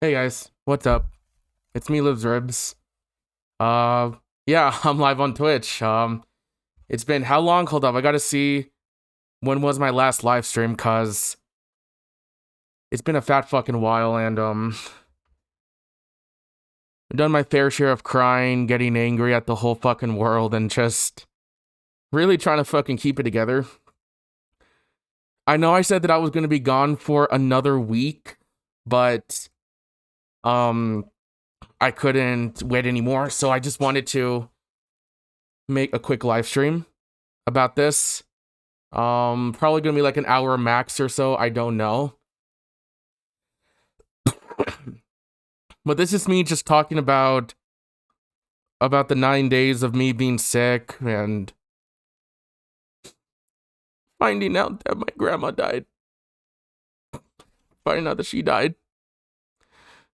Hey guys, what's up? It's me, Lives Ribs. Uh, yeah, I'm live on Twitch. It's been how long? Hold up, I gotta see when was my last live stream, cause it's been a fat fucking while, and I've done my fair share of crying, getting angry at the whole fucking world, and just really trying to fucking keep it together. I know I said that I was gonna be gone for another week, but I couldn't wait anymore, so I just wanted to make a quick live stream about this. Probably gonna be like an hour max or so, I don't know. But this is me just talking about the 9 days of me being sick and finding out that my grandma died. Finding out that she died.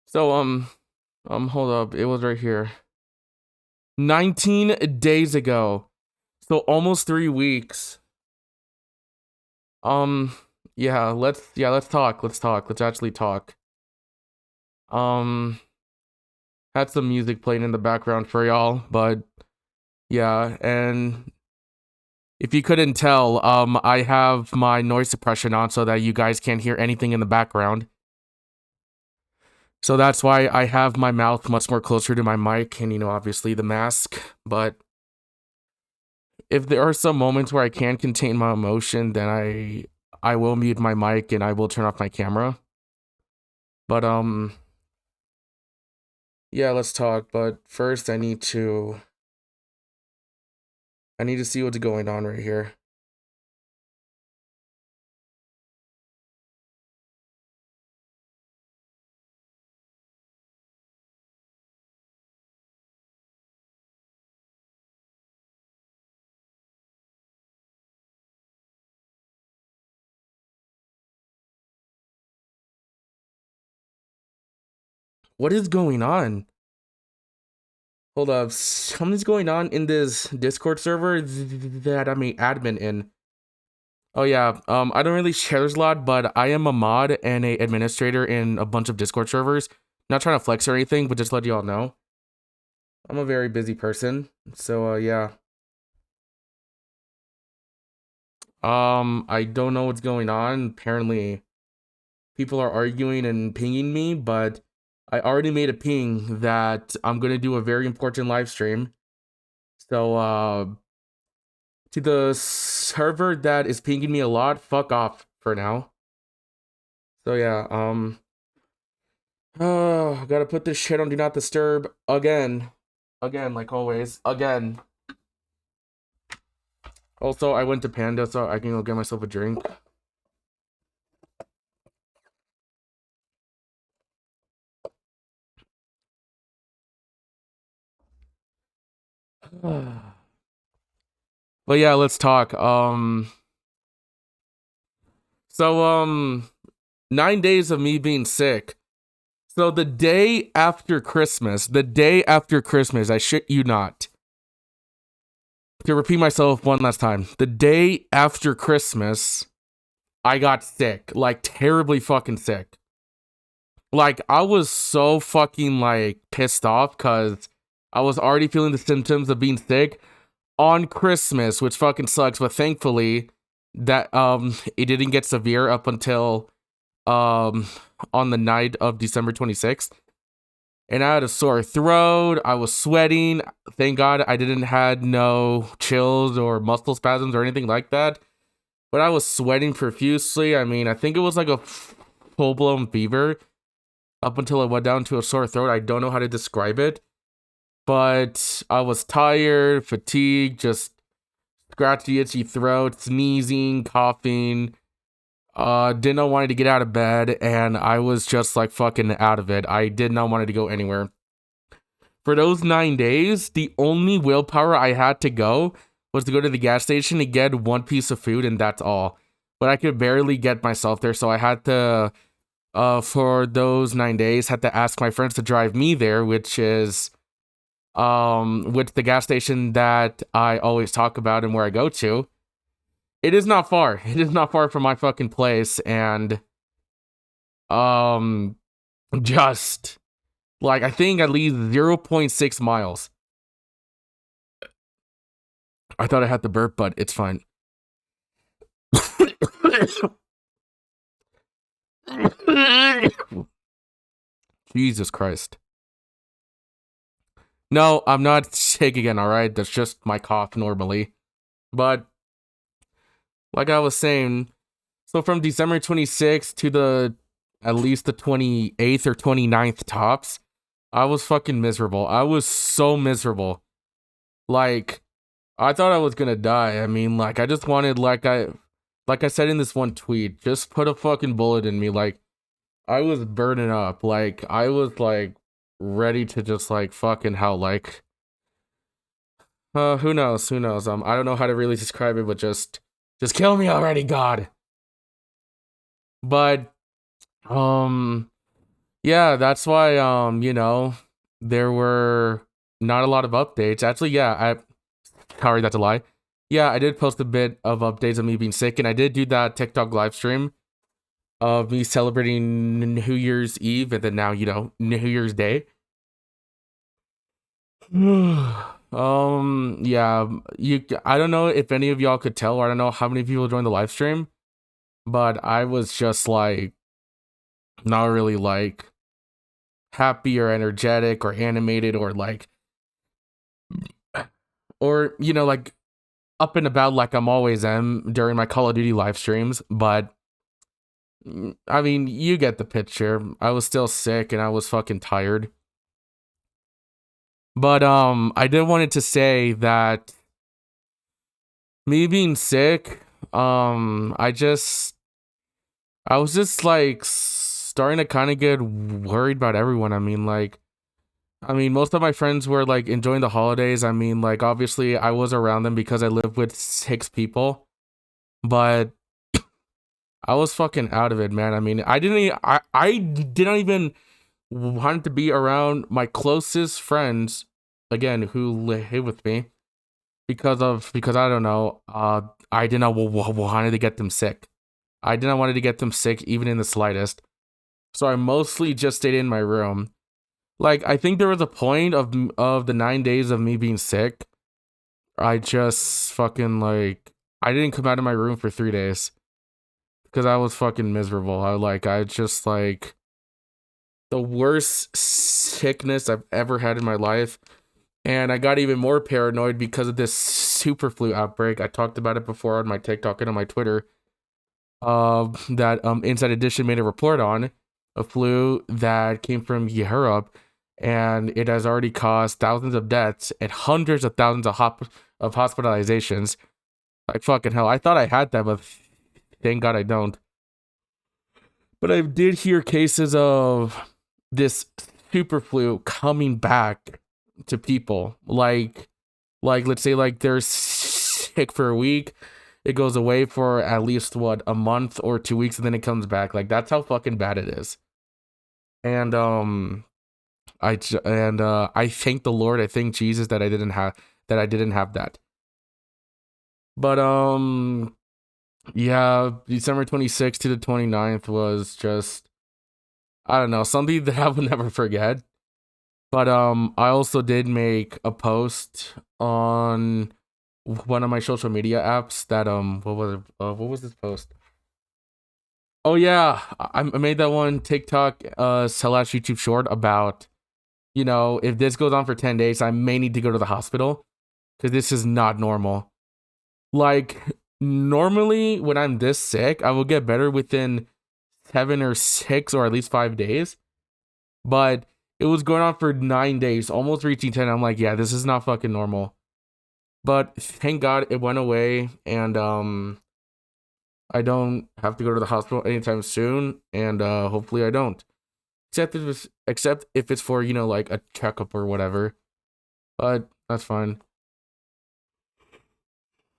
So hold up, it was right here. 19 days ago. So almost 3 weeks. Yeah, let's talk. Let's actually talk. Had some music playing in the background for y'all, but yeah, and if you couldn't tell, I have my noise suppression on so that you guys can't hear anything in the background. So that's why I have my mouth much more closer to my mic and, obviously the mask. But if there are some moments where I can't contain my emotion, then I will mute my mic and I will turn off my camera. But, yeah, let's talk. But first I need to see what's going on right here. What is going on? Hold up, something's going on in this Discord server that I'm an admin in. Oh yeah, I don't really share this a lot, but I am a mod and a administrator in a bunch of Discord servers. Not trying to flex or anything, but just to let you all know. I'm a very busy person, so yeah. I don't know what's going on. Apparently, people are arguing and pinging me, but I already made a ping that I'm gonna do a very important live stream. So, to the server that is pinging me a lot, fuck off for now. So yeah, Oh, I gotta put this shit on Do Not Disturb again. Again, like always. Again. Also, I went to Panda so I can go get myself a drink. But yeah, let's talk. So 9 days of me being sick. So the day after Christmas, I shit you not. To repeat myself one last time, the day after Christmas, I got sick, like terribly fucking sick. Like I was so fucking like pissed off because I was already feeling the symptoms of being sick on Christmas, which fucking sucks. But thankfully, that it didn't get severe up until on the night of December 26th. And I had a sore throat. I was sweating. Thank God I didn't had no chills or muscle spasms or anything like that. But I was sweating profusely. I mean, I think it was like a full blown fever up until it went down to a sore throat. I don't know how to describe it. But I was tired, fatigued, just scratchy, itchy throat, sneezing, coughing. Did not want to get out of bed, and I was just like fucking out of it. I did not want to go anywhere. For those 9 days, the only willpower I had to go was to go to the gas station to get one piece of food, and that's all. But I could barely get myself there, so I had to, for those 9 days, had to ask my friends to drive me there, which is, with the gas station that I always talk about and where I go to. It is not far. It is not far from my fucking place, and um, just like I think at least 0.6 miles. I thought I had the burp, but it's fine. Jesus Christ. No, I'm not sick again, alright? That's just my cough normally. But like I was saying, so from December 26th to the at least the 28th or 29th tops, I was fucking miserable. I was so miserable. Like, I thought I was gonna die. I mean, like, I just wanted, like I said in this one tweet, just put a fucking bullet in me. Like, I was burning up. Like, I was, like, ready to just, like, fucking hell. Like, who knows? Who knows? I don't know how to really describe it, but just kill me already, God. But, yeah, that's why, there were not a lot of updates. Actually, yeah, sorry, that's a lie. Yeah, I did post a bit of updates of me being sick, and I did do that TikTok live stream of me celebrating New Year's Eve, and then now, New Year's Day. Yeah, I don't know if any of y'all could tell, or I don't know how many people joined the live stream, but I was just like, not really like happy or energetic or animated or like, or, like up and about like I'm always am during my Call of Duty live streams, but I mean, you get the picture. I was still sick and I was fucking tired. But I did wanted to say that me being sick, I was just like starting to kind of get worried about everyone. I mean, most of my friends were like enjoying the holidays. I mean, like obviously I was around them because I live with 6 people, but I was fucking out of it, man. I mean, I did not even want to be around my closest friends again who live with me because I don't know. I did not wanted to get them sick. I did not wanted to get them sick even in the slightest. So I mostly just stayed in my room. Like I think there was a point of the 9 days of me being sick. I just fucking like I didn't come out of my room for 3 days because I was fucking miserable. I just like the worst sickness I've ever had in my life. And I got even more paranoid because of this super flu outbreak. I talked about it before on my TikTok and on my Twitter. That Inside Edition made a report on. a flu that came from Europe, and it has already caused thousands of deaths and hundreds of thousands of hospitalizations. Like fucking hell, I thought I had that, but thank God I don't. But I did hear cases of this super flu coming back to people. Like let's say like they're sick for a week, it goes away for at least what, a month or 2 weeks, and then it comes back. Like that's how fucking bad it is. And I thank the Lord, I thank Jesus that I didn't have that. But yeah, December 26th to the 29th was just, I don't know, something that I will never forget. But I also did make a post on one of my social media apps that what was this post? Oh yeah, I made that one TikTok slash YouTube short about, you know, if this goes on for 10 days, I may need to go to the hospital because this is not normal. Like normally when I'm this sick, I will get better within 7 or 6 or at least 5 days. But it was going on for 9 days, almost reaching 10. I'm like, yeah, this is not fucking normal. But thank God it went away, and I don't have to go to the hospital anytime soon, and hopefully I don't. Except if it's for, you know, like a checkup or whatever. But that's fine.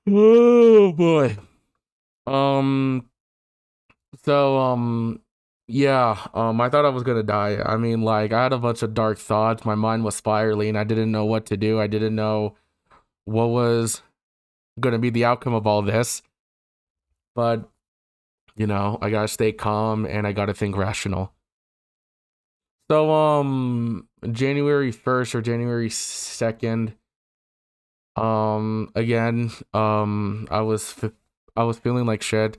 Oh boy. Um so yeah, I thought I was gonna die. I mean, like I had a bunch of dark thoughts. My mind was spiraling. I didn't know what to do. I didn't know what was gonna be the outcome of all this. But, you know, I gotta stay calm and I gotta think rational. So January 1st or January 2nd, again, I was feeling like shit.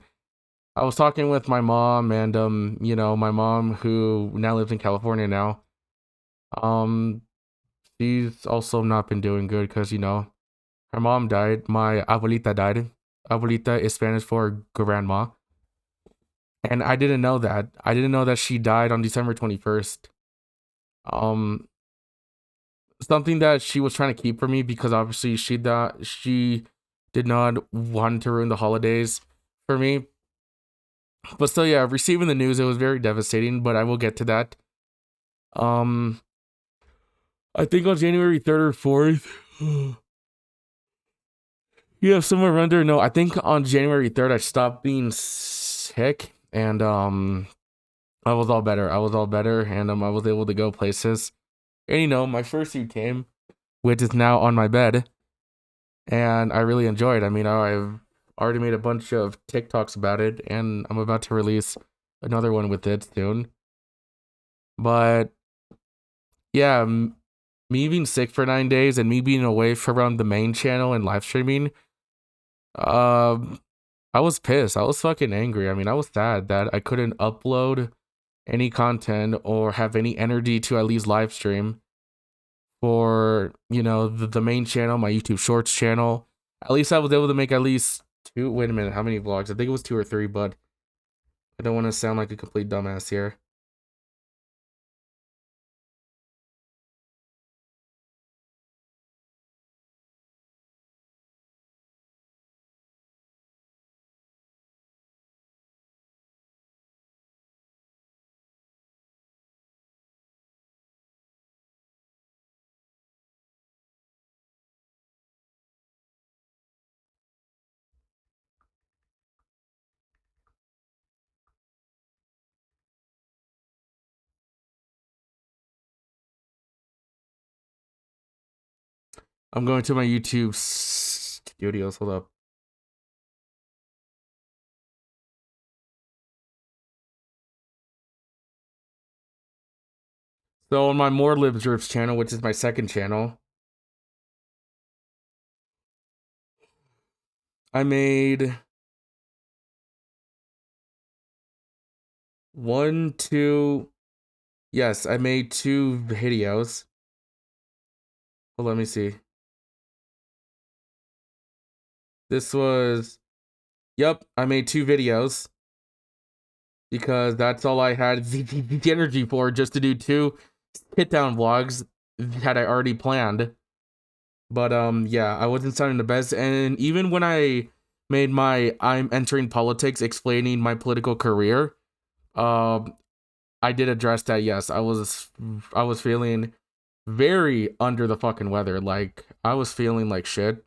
I was talking with my mom, and you know, my mom who now lives in California now. Um she's also not been doing good because, you know, her mom died. My abuelita died. Abuelita is Spanish for grandma. And I didn't know that. I didn't know that she died on December 21st. Um Something that she was trying to keep from me because obviously she did not want to ruin the holidays for me. But still, yeah, receiving the news, it was very devastating, but I will get to that. Um I think on January 3rd or 4th. Yeah, somewhere around there. No, I think on January 3rd I stopped being sick, and I was all better. I was all better, and I was able to go places. And you know, my fursuit came, which is now on my bed, and I really enjoyed. I mean, I've already made a bunch of TikToks about it, and I'm about to release another one with it soon. But yeah, me being sick for 9 days and me being away from the main channel and live streaming, um, I was pissed. I was fucking angry. I mean, I was sad that I couldn't upload any content or have any energy to at least live stream for, you know, the main channel, my YouTube Shorts channel. At least I was able to make at least two. Wait a minute, how many vlogs? I think it was 2 or 3, but I don't want to sound like a complete dumbass here. I'm going to my YouTube studios. Hold up. So on my More Live Drifts channel, which is my second channel, I made one, two. Yes, I made 2 videos. Well, let me see. This was. Yep, I made 2 videos. because that's all I had the energy for, just to do 2 hit down vlogs that I already planned. But yeah, I wasn't sounding the best, and even when I made my I'm entering politics explaining my political career, um I did address that. Yes, I was feeling very under the fucking weather. Like I was feeling like shit.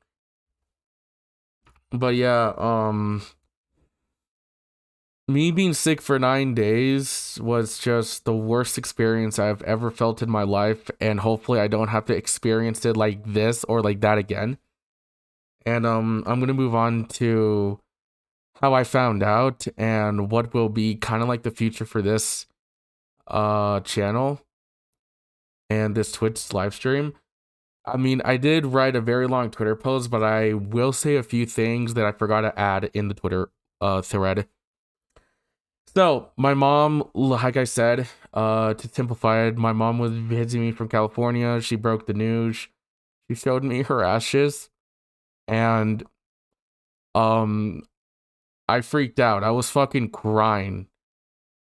But yeah, me being sick for 9 days was just the worst experience I've ever felt in my life, and hopefully I don't have to experience it like this or like that again. And I'm gonna move on to how I found out and what will be kind of like the future for this channel and this Twitch live stream. I mean, I did write a very long Twitter post, but I will say a few things that I forgot to add in the Twitter thread. So, my mom, like I said, to simplify it, my mom was visiting me from California. She broke the news. She showed me her ashes, and um, I freaked out. I was fucking crying.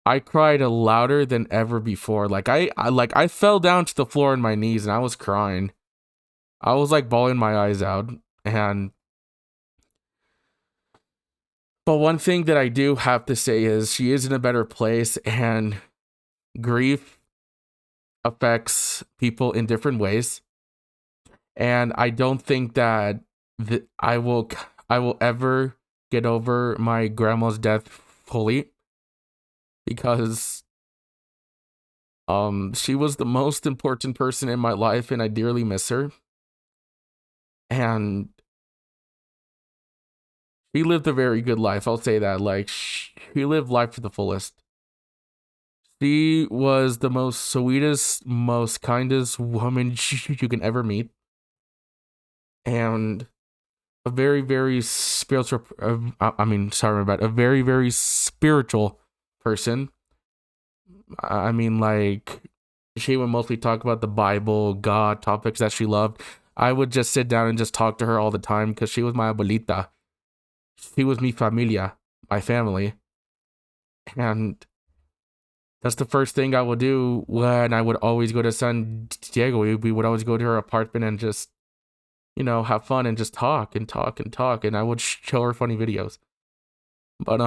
I cried louder than ever before. Like I fell down to the floor on my knees and I was crying. I was like bawling my eyes out. And but one thing that I do have to say is she is in a better place, and grief affects people in different ways. And I don't think that I will ever get over my grandma's death fully, because she was the most important person in my life and I dearly miss her. And she lived a very good life, I'll say that. Like, she lived life to the fullest. She was the most sweetest, most kindest woman you can ever meet, and a very, very spiritual. Sorry about a very, very spiritual person. I mean, like, she would mostly talk about the Bible, God, topics that she loved. I would just sit down and just talk to her all the time because she was my abuelita. She was mi familia, my family, and that's the first thing I would do when I would always go to San Diego. We would always go to her apartment and just, have fun and just talk and talk and talk. And I would show her funny videos. But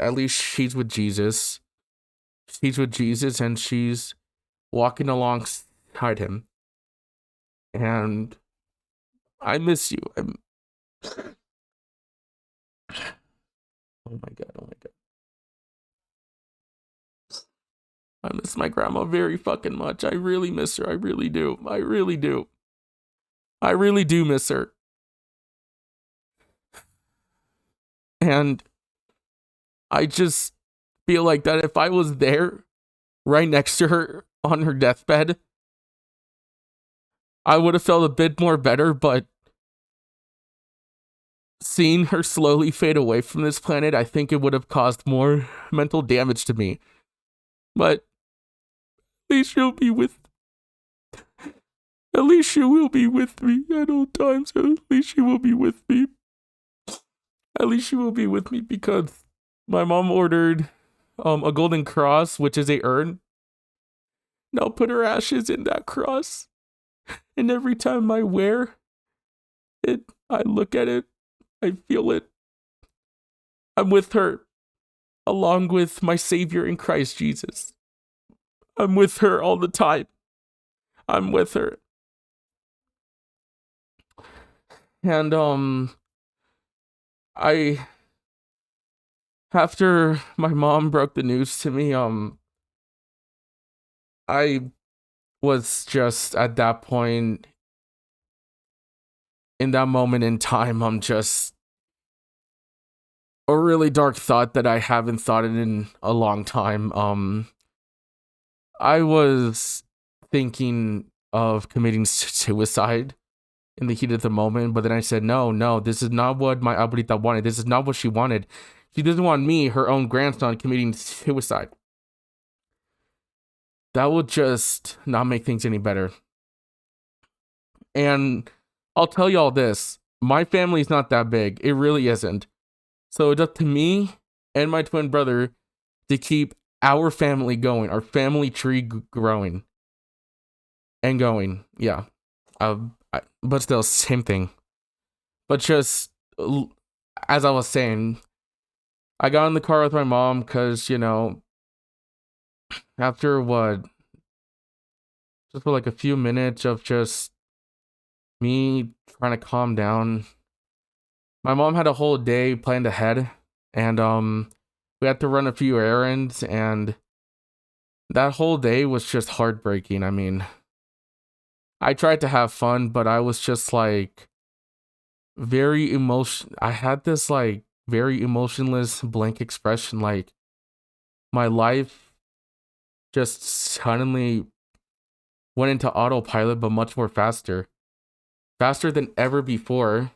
at least she's with Jesus. She's with Jesus and she's walking alongside him. And I miss you. Oh my god. Oh my god. I miss my grandma very fucking much. I really miss her. I really do. I really do. I really do miss her. And I just feel like that if I was there right next to her on her deathbed, I would have felt a bit more better, but seeing her slowly fade away from this planet, I think it would have caused more mental damage to me. But at least she'll be with at least she will be with me at all times. At least she will be with me. At least she will be with me because my mom ordered a golden cross, which is a urn. And I'll put her ashes in that cross. And every time I wear it, I look at it, I feel it. I'm with her, along with my Savior in Christ Jesus. I'm with her all the time. I'm with her. And I after my mom broke the news to me, I was just at that point, in that moment in time, I'm just a really dark thought that I haven't thought in a long time. I was thinking of committing suicide in the heat of the moment, but then I said, no, this is not what my abuelita wanted. This is not what she wanted. She doesn't want me, her own grandson, committing suicide. That would just not make things any better. And I'll tell y'all this. My family's not that big. It really isn't. So it's up to me and my twin brother to keep our family going, our family tree growing and going. Yeah. But still, same thing. But just as I was saying, I got in the car with my mom because, after what, just for like a few minutes of just me trying to calm down, my mom had a whole day planned ahead, and we had to run a few errands, and that whole day was just heartbreaking. I mean, I tried to have fun, but I was just like very emotion. I had this like very emotionless blank expression, like my life just suddenly went into autopilot, but much more faster than ever before.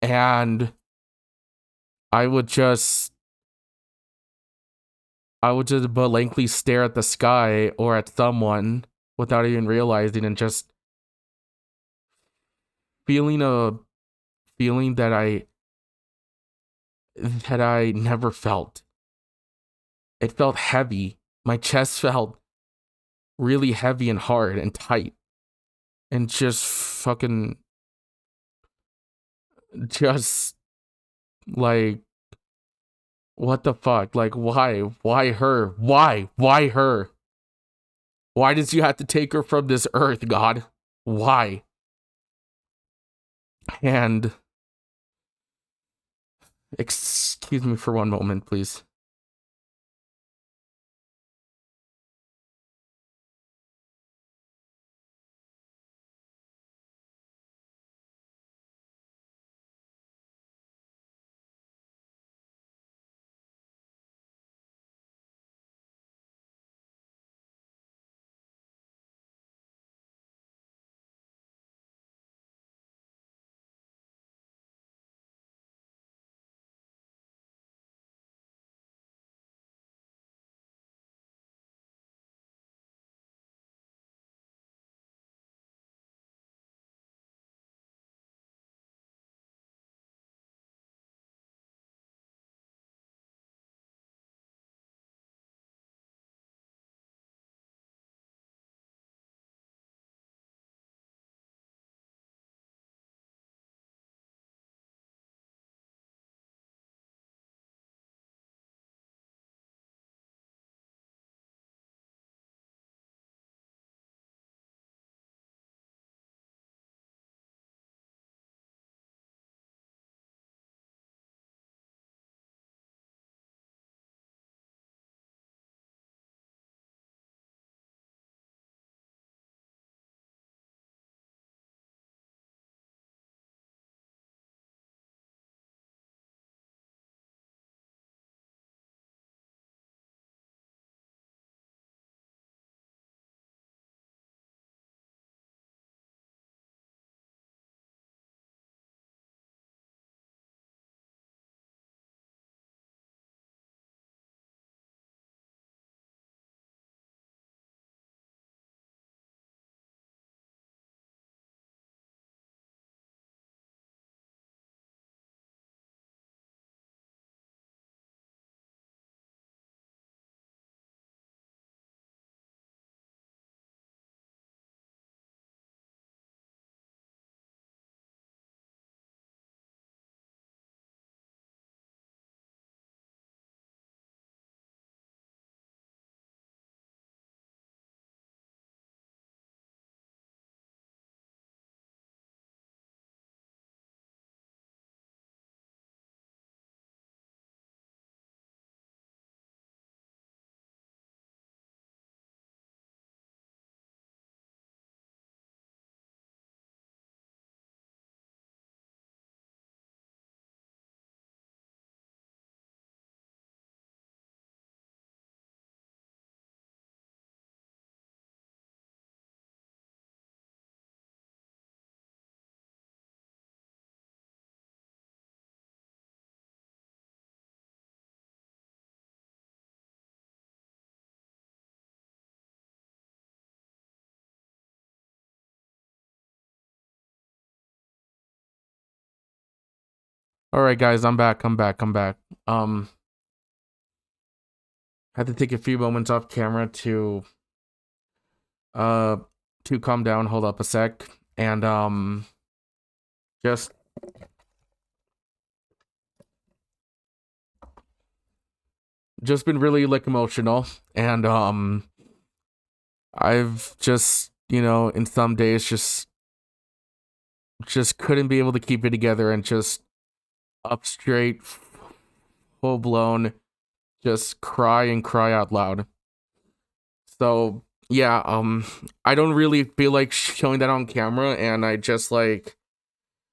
And I would just I would just blankly stare at the sky or at someone without even realizing, and just feeling a feeling that I never felt. It felt heavy. My chest felt really heavy and hard and tight, and just fucking just like, what the fuck? Like, why her? Why her? Why did you have to take her from this earth, God? Why? And excuse me for one moment, please. All right, guys, I'm back. Um, had to take a few moments off camera uh to calm down. Hold up a sec, and just been really like emotional, and I've just in some days just couldn't be able to keep it together and just up straight, full blown, just cry and cry out loud. So yeah, I don't really feel like showing that on camera, and I just like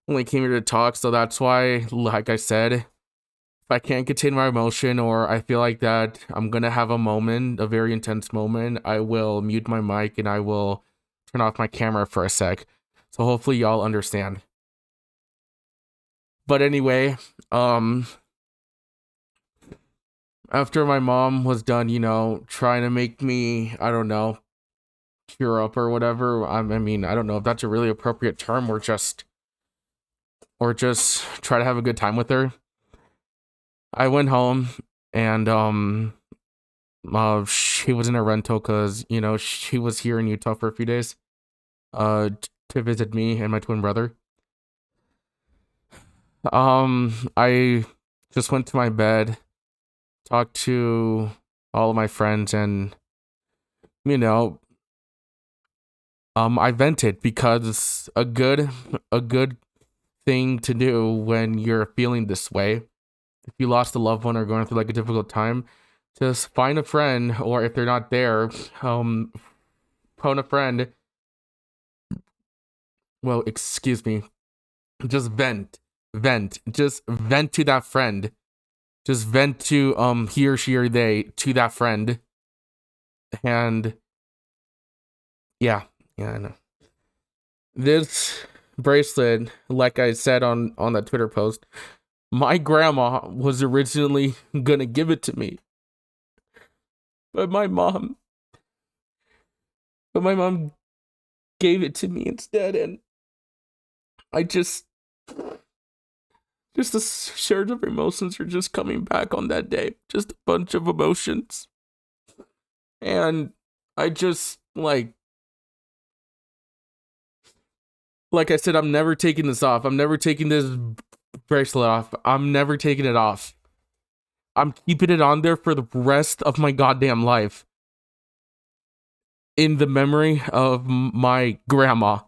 only came here to talk. So that's why, like I said, if I can't contain my emotion or I feel like that I'm gonna have a moment, a very intense moment, I will mute my mic and I will turn off my camera for a sec. So hopefully y'all understand. But anyway, after my mom was done, trying to make me, I don't know, cure up or whatever. I mean, I don't know if that's a really appropriate term, or just try to have a good time with her. I went home, and she was in a rental because she was here in Utah for a few days, to visit me and my twin brother. I just went to my bed, talked to all of my friends, and you know, I vented because a good thing to do when you're feeling this way, if you lost a loved one or going through like a difficult time, just find a friend, or if they're not there, phone a friend. Well, excuse me. Just just vent to that friend. Just vent to he or she or they to that friend, and yeah, I know. This bracelet, like I said on that Twitter post, my grandma was originally gonna give it to me, but my mom gave it to me instead, and I just a surge of emotions are just coming back on that day. Just a bunch of emotions. And I just like I said, I'm never taking this off. I'm never taking this bracelet off. I'm never taking it off. I'm keeping it on there for the rest of my goddamn life, in the memory of my grandma.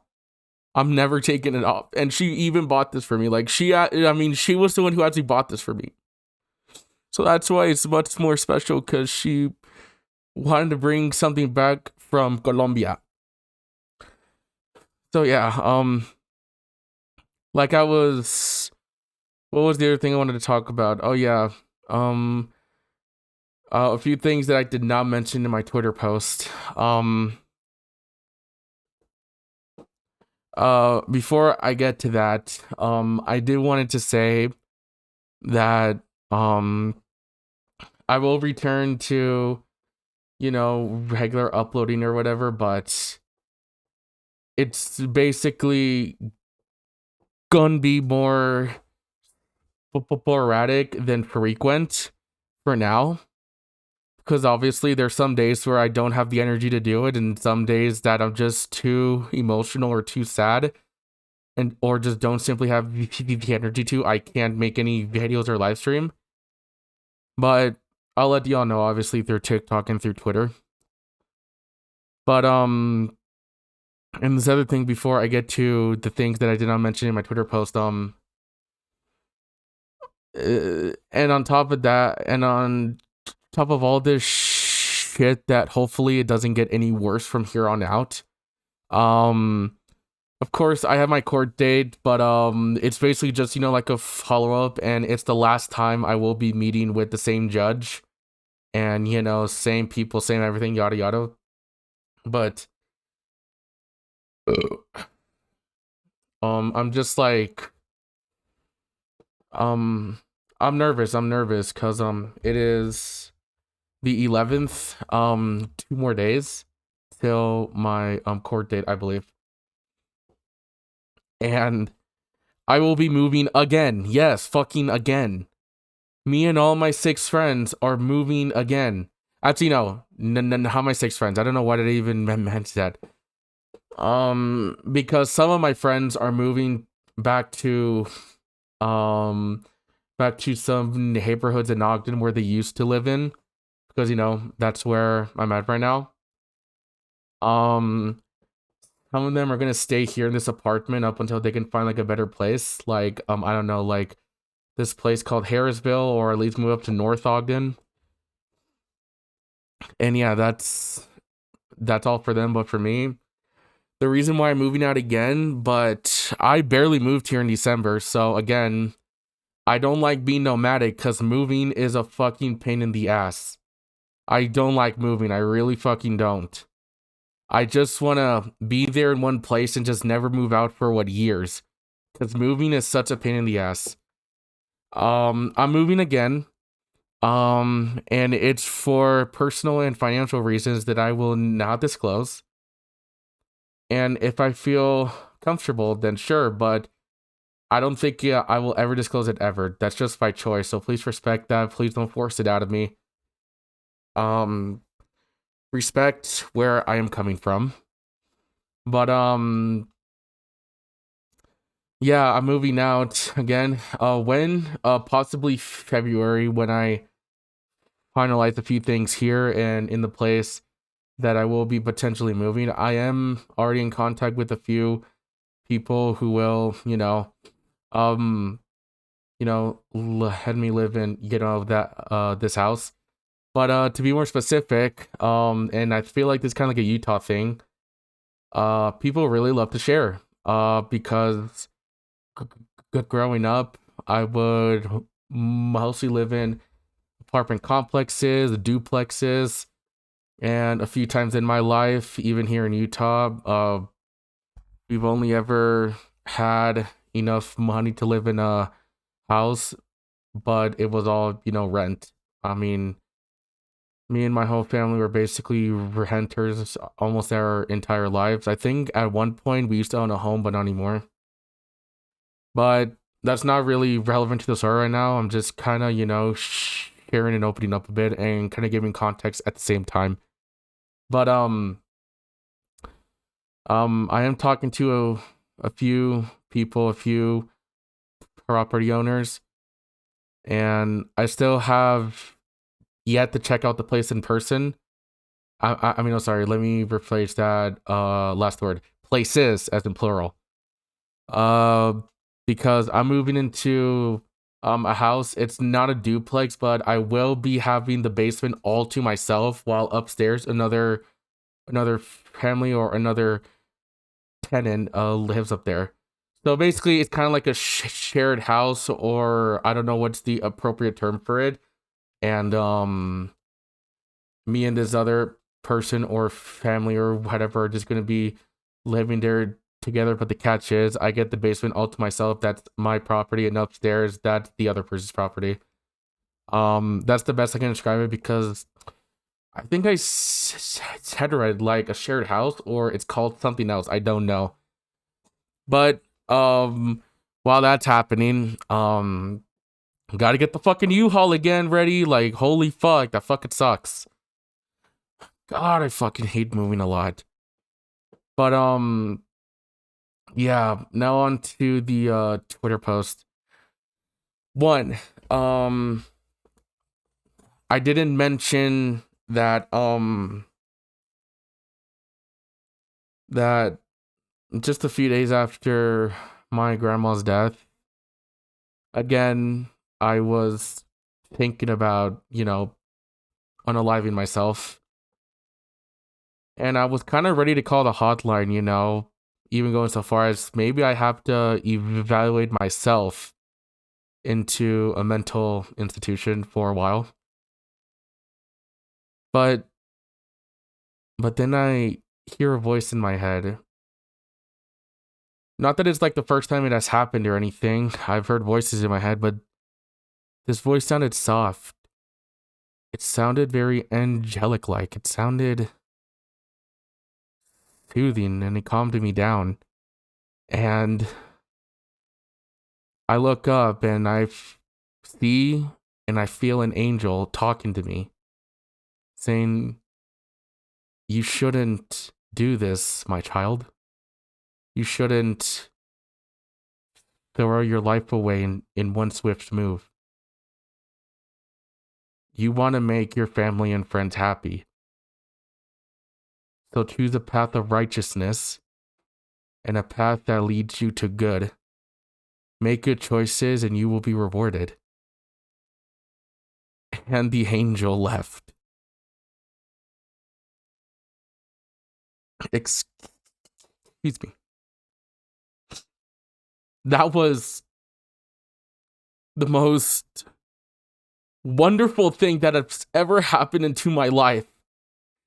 I'm never taking it off. And she even bought this for me. Like, she was the one who actually bought this for me. So that's why it's much more special, because she wanted to bring something back from Colombia. So yeah, like what was the other thing I wanted to talk about? Oh yeah, a few things that I did not mention in my Twitter post. Before I get to that, I did wanted to say that I will return to regular uploading or whatever, but it's basically gonna be more sporadic than frequent for now, because obviously there's some days where I don't have the energy to do it, and some days that I'm just too emotional or too sad, and or just don't simply have the energy to. I can't make any videos or live stream. But I'll let y'all know, obviously, through TikTok and through Twitter. But and this other thing, before I get to the things that I did not mention in my Twitter post, and on top of that, and on top of all this shit, that hopefully it doesn't get any worse from here on out. Of course, I have my court date, but it's basically just like a follow up, and it's the last time I will be meeting with the same judge, and same people, same everything, yada yada. But I'm just like I'm nervous because it is the 11th, 2 more days till my court date, I believe. And I will be moving again. Yes, fucking again. Me and all my 6 friends are moving again. Actually, no. How my 6 friends? I don't know why did I even mention that. Because some of my friends are moving back to, some neighborhoods in Ogden where they used to live in. Because, that's where I'm at right now. Um, some of them are gonna stay here in this apartment up until they can find, like, a better place. Like, I don't know, like, this place called Harrisville, or at least move up to North Ogden. And yeah, that's all for them, but for me, the reason why I'm moving out again, but I barely moved here in December, so again, I don't like being nomadic because moving is a fucking pain in the ass. I don't like moving, I really fucking don't. I just want to be there in one place and just never move out for years. Because moving is such a pain in the ass. I'm moving again. And it's for personal and financial reasons that I will not disclose. And if I feel comfortable, then sure, but I don't think I will ever disclose it ever. That's just my choice. So please respect that. Please don't force it out of me. Respect where I am coming from. But yeah, I'm moving out again. When possibly February, when I finalize a few things here and in the place that I will be potentially moving. I am already in contact with a few people who will, let me live in, that this house. But to be more specific, and I feel like this is kind of like a Utah thing. People really love to share. Because growing up, I would mostly live in apartment complexes, duplexes, and a few times in my life, even here in Utah, we've only ever had enough money to live in a house, but it was all, rent. I mean, me and my whole family were basically renters almost our entire lives. I think at one point we used to own a home, but not anymore. But that's not really relevant to the story right now. I'm just kind of, sharing and opening up a bit and kind of giving context at the same time. But I am talking to a few people, a few property owners, and I still have yet to check out the place in person. I mean, oh, sorry, let me replace that last word. Places as in plural. Uh, because I'm moving into a house. It's not a duplex, but I will be having the basement all to myself, while upstairs another family or another tenant lives up there. So basically, it's kind of like a shared house, or I don't know what's the appropriate term for it. And me and this other person or family or whatever are just gonna be living there together. But the catch is, I get the basement all to myself. That's my property, and upstairs, that's the other person's property. That's the best I can describe it, because I think I said it right, like a shared house, or it's called something else. I don't know. But while that's happening, gotta get the fucking U-Haul again ready. Like, holy fuck, that fucking sucks. God, I fucking hate moving a lot. But yeah, now on to the Twitter post. One, I didn't mention that that just a few days after my grandma's death, again, I was thinking about, unaliving myself. And I was kind of ready to call the hotline, even going so far as maybe I have to evaluate myself into a mental institution for a while. But then I hear a voice in my head. Not that it's like the first time it has happened or anything. I've heard voices in my head, but this voice sounded soft. It sounded very angelic like. It sounded soothing, and it calmed me down. And I look up and see and I feel an angel talking to me saying, "You shouldn't do this, my child. You shouldn't throw your life away in one swift move. You want to make your family and friends happy. So choose a path of righteousness and a path that leads you to good. Make good choices and you will be rewarded." And the angel left. Excuse me. That was the most wonderful thing that has ever happened into my life.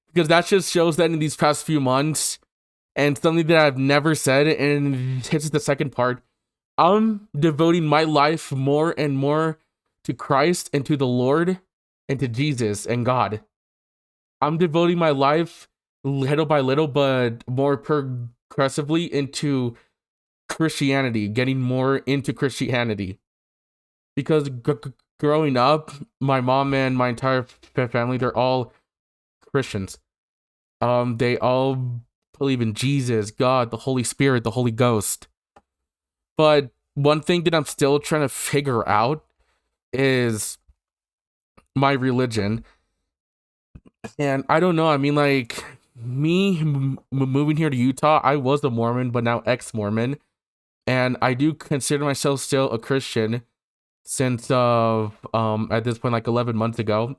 Because that just shows that in these past few months, and something that I've never said, and hits the second part, I'm devoting my life more and more to Christ and to the Lord and to Jesus and God. I'm devoting my life little by little, but more progressively into Christianity, getting more into Christianity. Because growing up, my mom and my entire family, they're all Christians. They all believe in Jesus, God, the Holy Spirit, the Holy Ghost. But one thing that I'm still trying to figure out is my religion. And I don't know. I mean, like, me moving here to Utah, I was a Mormon, but now ex-Mormon. And I do consider myself still a Christian since at this point, like 11 months ago.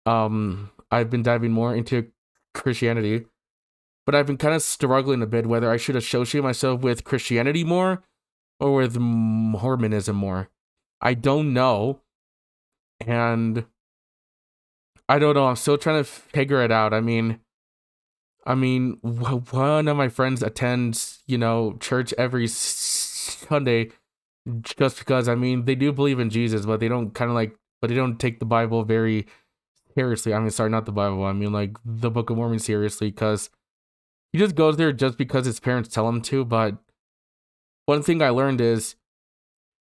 I've been diving more into Christianity, but I've been kind of struggling a bit whether I should associate myself with Christianity more or with Mormonism more. I don't know, and I don't know. I'm still trying to figure it out. One of my friends attends, church every Sunday, just because. I mean, they do believe in Jesus, but they don't but they don't take the Bible very seriously. I mean, sorry, not the Bible. I mean, like the Book of Mormon seriously, because he just goes there just because his parents tell him to. But one thing I learned is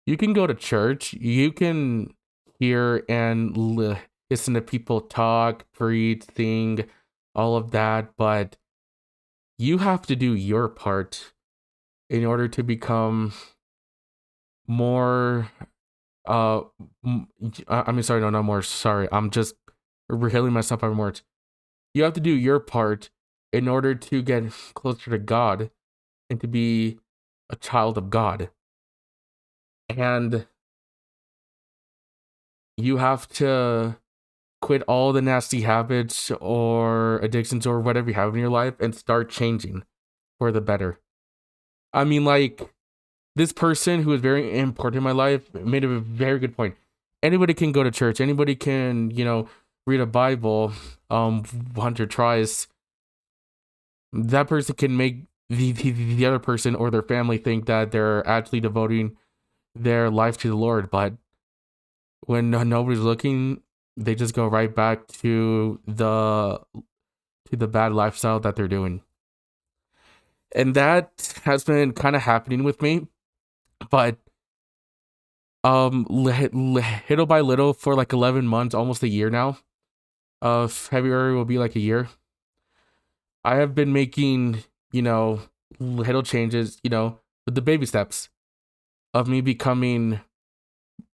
you can go to church, you can hear and listen to people talk, preach, sing, all of that, but you have to do your part in order to become more. I mean, sorry, no, not more. Sorry, I'm just rehealing myself by words. You have to do your part in order to get closer to God and to be a child of God. And you have to quit all the nasty habits or addictions or whatever you have in your life and start changing for the better. I mean, like, this person who is very important in my life made a very good point. Anybody can go to church. Anybody can, read a Bible 100 tries. That person can make the other person or their family think that they're actually devoting their life to the Lord. But when nobody's looking, they just go right back to the bad lifestyle that they're doing. And that has been kind of happening with me. But little by little, for like 11 months, almost a year now, February will be like a year, I have been making, little changes, with the baby steps of me becoming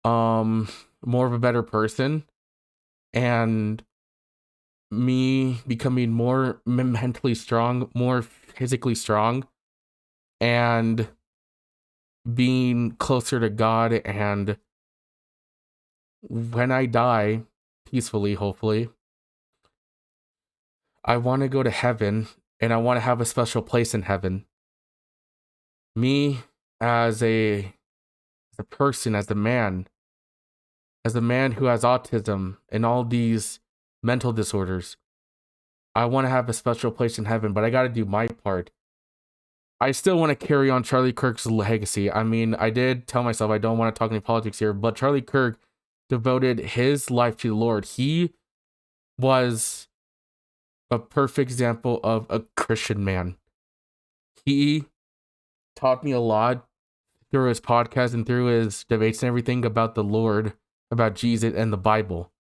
more of a better person, and me becoming more mentally strong, more physically strong, and being closer to God. And when I die peacefully, hopefully, I want to go to heaven, and I want to have a special place in heaven. Me as a person, as a man who has autism and all these mental disorders, I want to have a special place in heaven, but I got to do my part. I still want to carry on Charlie Kirk's legacy. I mean, I did tell myself I don't want to talk any politics here, but Charlie Kirk devoted his life to the Lord. He was a perfect example of a Christian man. He taught me a lot through his podcast and through his debates and everything about the Lord, about Jesus and the Bible.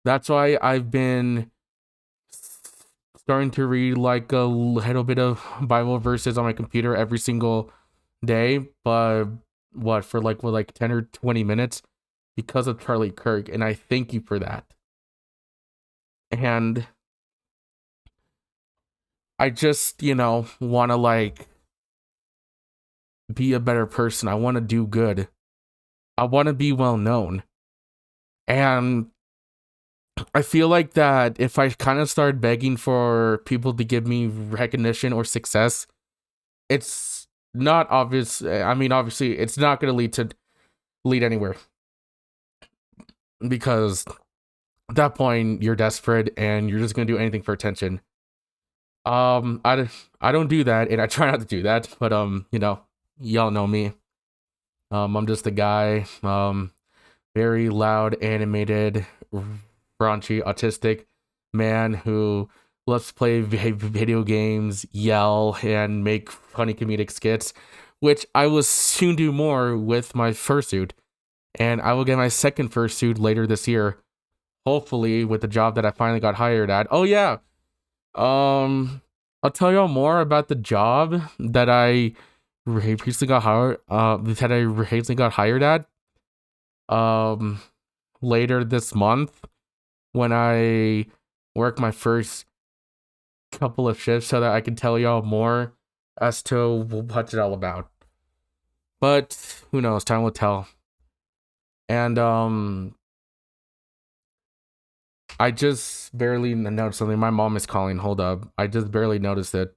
That's why I've been starting to read like a little bit of Bible verses on my computer every single day, but for like 10 or 20 minutes because of Charlie Kirk, and I thank you for that. And I just, want to like be a better person. I want to do good. I want to be well known. And I feel like that if I kind of start begging for people to give me recognition or success, it's not obvious. I mean, obviously, it's not going to lead anywhere because at that point you're desperate and you're just going to do anything for attention. I don't do that, and I try not to do that. But y'all know me. I'm just a guy. Very loud, animated, raunchy, autistic man who loves to play video games, yell, and make funny comedic skits, which I will soon do more with my fursuit. And I will get my second fursuit later this year, hopefully with the job that I finally got hired at. Oh yeah, I'll tell y'all more about the job that I recently got hired. That I recently got hired at. Um, Later this month when I work my first couple of shifts so that I can tell y'all more as to what's it all about. But who knows? Time will tell. And I just barely noticed something. My mom is calling. Hold up. I just barely noticed it.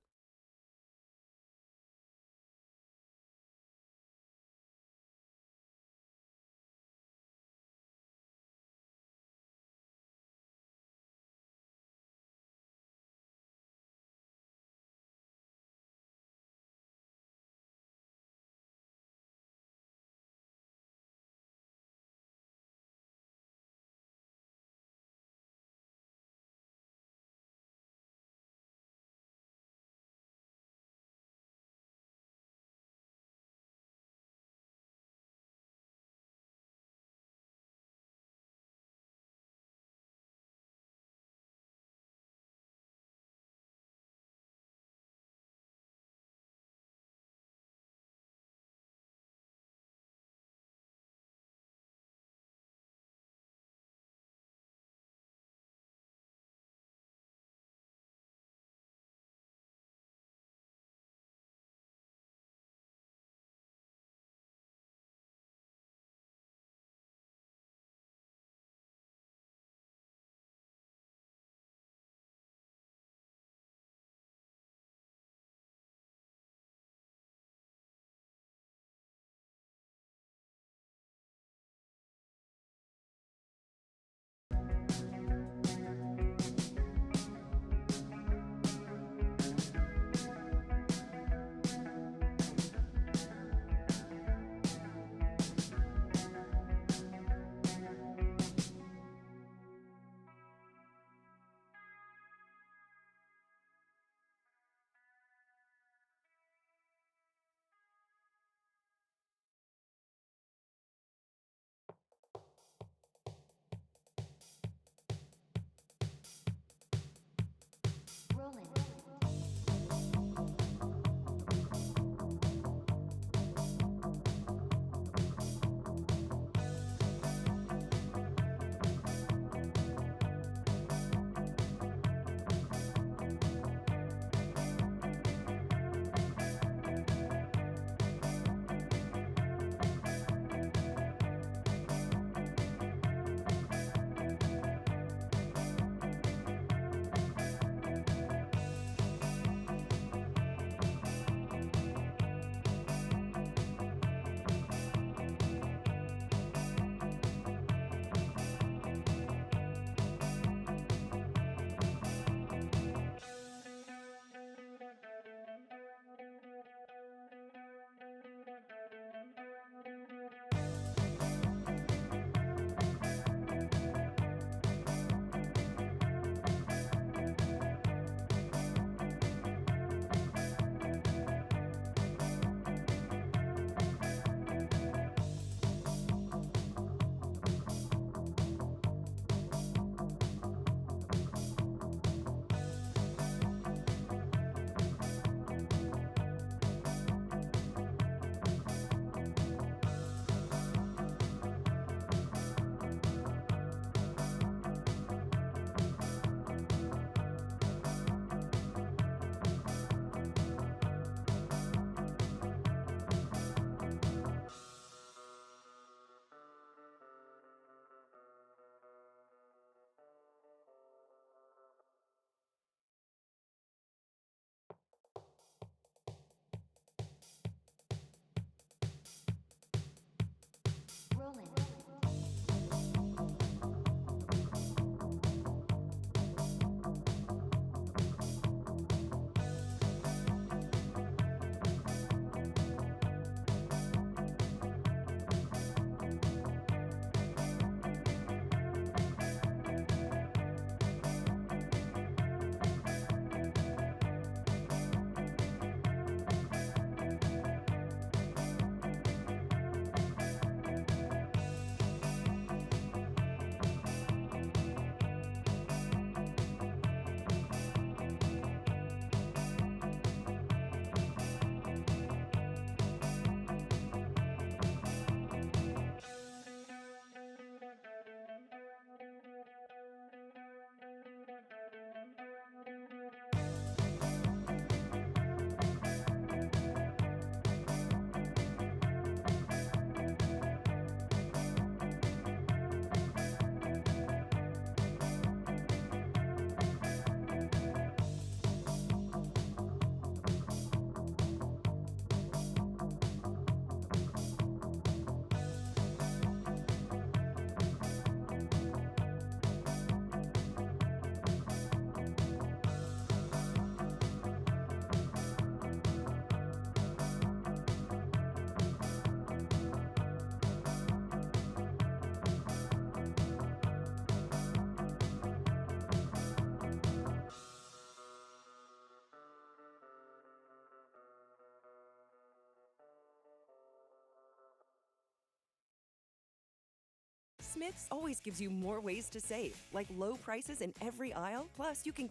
Smith's always gives you more ways to save, like low prices in every aisle. Plus, you can...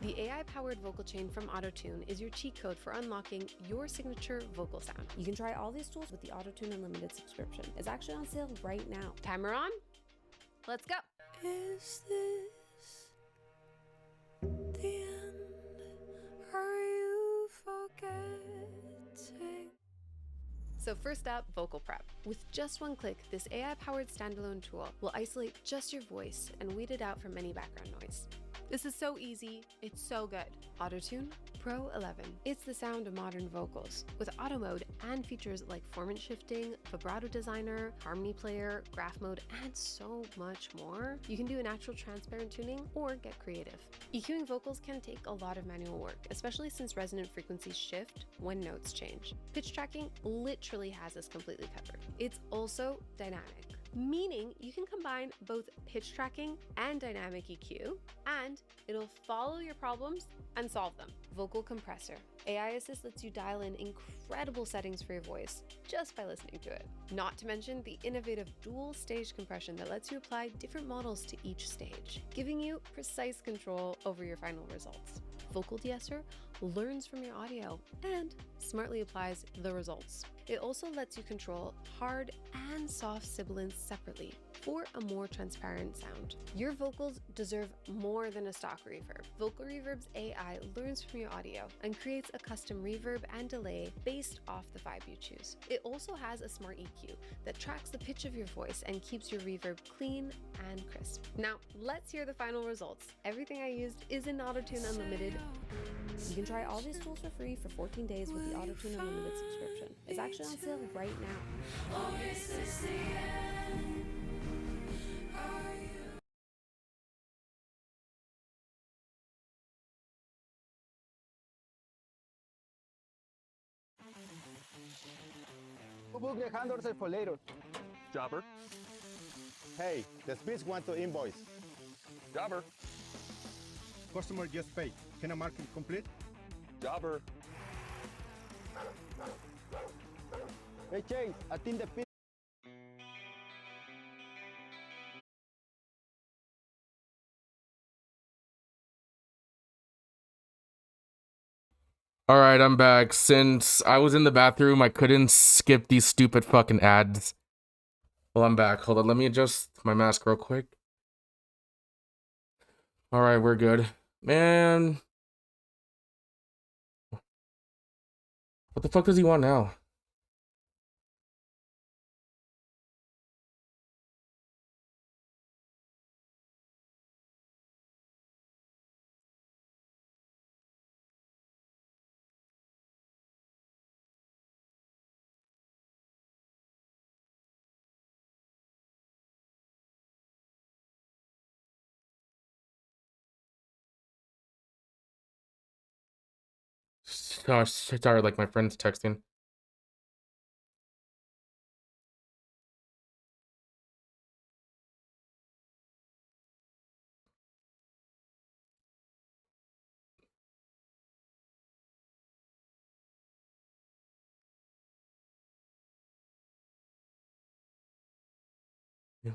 The AI-powered vocal chain from Autotune is your cheat code for unlocking your signature vocal sound. You can try all these tools with the Autotune Unlimited subscription. It's actually on sale right now. Timer on? Let's go. Is this the end? Are you forgetting? So first up, vocal prep. With just one click, this AI-powered standalone tool will isolate just your voice and weed it out from any background noise. This is so easy, it's so good. Autotune Pro 11. It's the sound of modern vocals. With auto mode and features like formant shifting, vibrato designer, harmony player, graph mode, and so much more, you can do a natural transparent tuning or get creative. EQing vocals can take a lot of manual work, especially since resonant frequencies shift when notes change. Pitch tracking literally has this completely covered. It's also dynamic. meaning you can combine both pitch tracking and dynamic EQ, and it'll follow your problems and solve them. Vocal compressor. AI Assist lets you dial in incredible settings for your voice just by listening to it. Not to mention the innovative dual stage compression that lets you apply different models to each stage, giving you precise control over your final results. Vocal de-esser learns from your audio and smartly applies the results. It also lets you control hard and soft sibilants separately for a more transparent sound. Your vocals deserve more than a stock reverb. Vocal Reverb's AI learns from your audio and creates a custom reverb and delay based off the vibe you choose. It also has a smart EQ that tracks the pitch of your voice and keeps your reverb clean and crisp. Now, let's hear the final results. Everything I used is in Autotune Unlimited. You can try all these tools for free for 14 days with the Autotune Unlimited subscription. It's actually on sale right now. Book the handlers for later. Jobber. Hey, the Smiths want to invoice. Jobber. Customer just paid. Can I mark it complete? Jobber. Hey, Chase, attend the pit. All right, I'm back. Since I was in the bathroom, I couldn't skip these stupid fucking ads. Well, I'm back. Hold on, let me adjust my mask real quick. All right, we're good. Man. What the fuck does he want now? Oh, sorry, like my friend's texting. Yeah.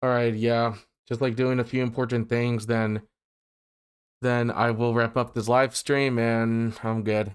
All right, yeah. Just like doing a few important things, then I will wrap up this live stream and I'm good.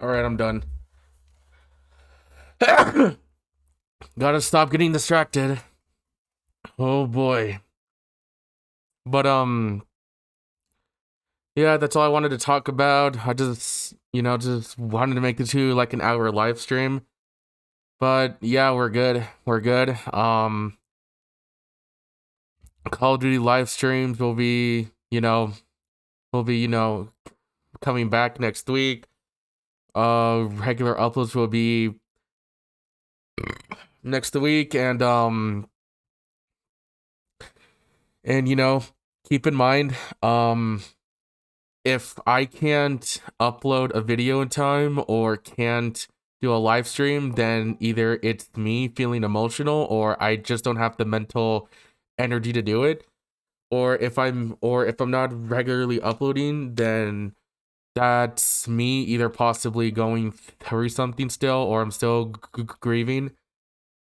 All right, I'm done. Gotta stop getting distracted. Oh boy. But yeah, that's all I wanted to talk about. I just, just wanted to make the two like an hour live stream. But yeah, we're good. We're good. Call of Duty live streams will be, coming back next week. Regular uploads will be next week, and keep in mind, if I can't upload a video in time or can't do a live stream, then either it's me feeling emotional or I just don't have the mental energy to do it. Or if I'm not regularly uploading, then that's me either possibly going through something still or I'm still grieving.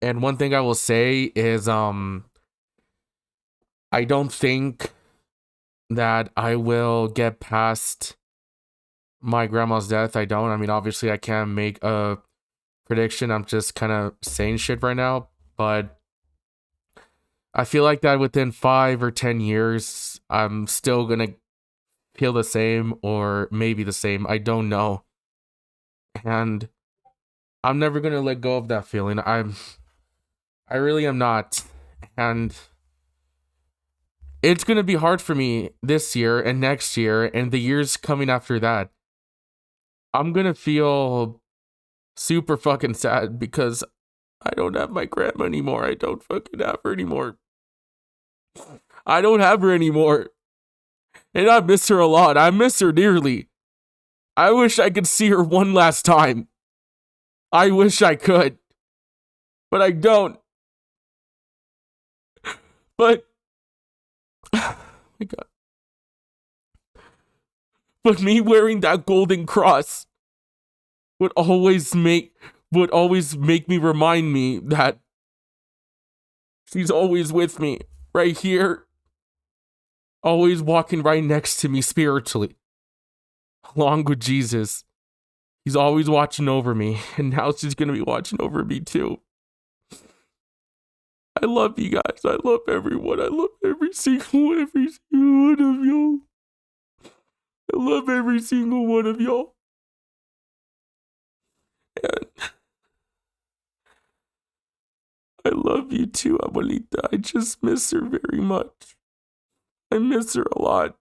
And one thing I will say is I don't think that I will get past my grandma's death. I don't. I mean, obviously I can't make a prediction. I'm just kind of saying shit right now, but I feel like that within 5 or 10 years, I'm still gonna feel the same or maybe the same. I don't know. And I'm never gonna let go of that feeling. I really am not. And it's gonna be hard for me this year and next year and the years coming after that. I'm gonna feel super fucking sad because I don't have my grandma anymore. I don't fucking have her anymore. I don't have her anymore. And I miss her a lot. I miss her dearly. I wish I could see her one last time. I wish I could. But I don't. But oh my God. But me wearing that golden cross would always make me remind me that she's always with me, right here, always walking right next to me spiritually, along with Jesus. He's always watching over me, and now she's gonna be watching over me too. I love you guys. I love everyone. I love every single one of y'all. I love every single one of y'all. And I love you too, Abuelita. I just miss her very much. I miss her a lot.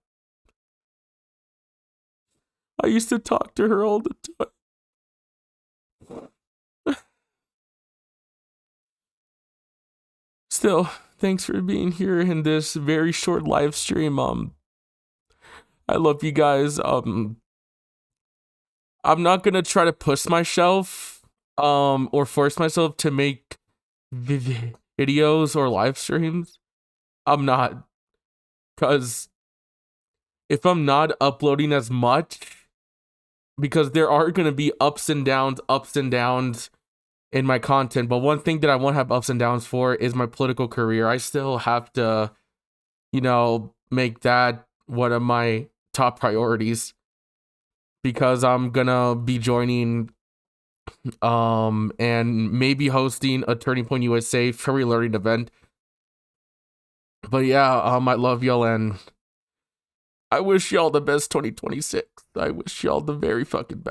I used to talk to her all the time. Still, thanks for being here in this very short live stream. I love you guys. I'm not gonna try to push myself, or force myself to make videos or live streams. I'm not, cause if I'm not uploading as much, because there are gonna be ups and downs in my content. But one thing that I won't have ups and downs for is my political career. I still have to, make that one of my top priorities because I'm gonna be joining and maybe hosting a Turning Point USA furry learning event. But yeah, I love y'all and I wish y'all the best 2026. I wish y'all the very fucking best.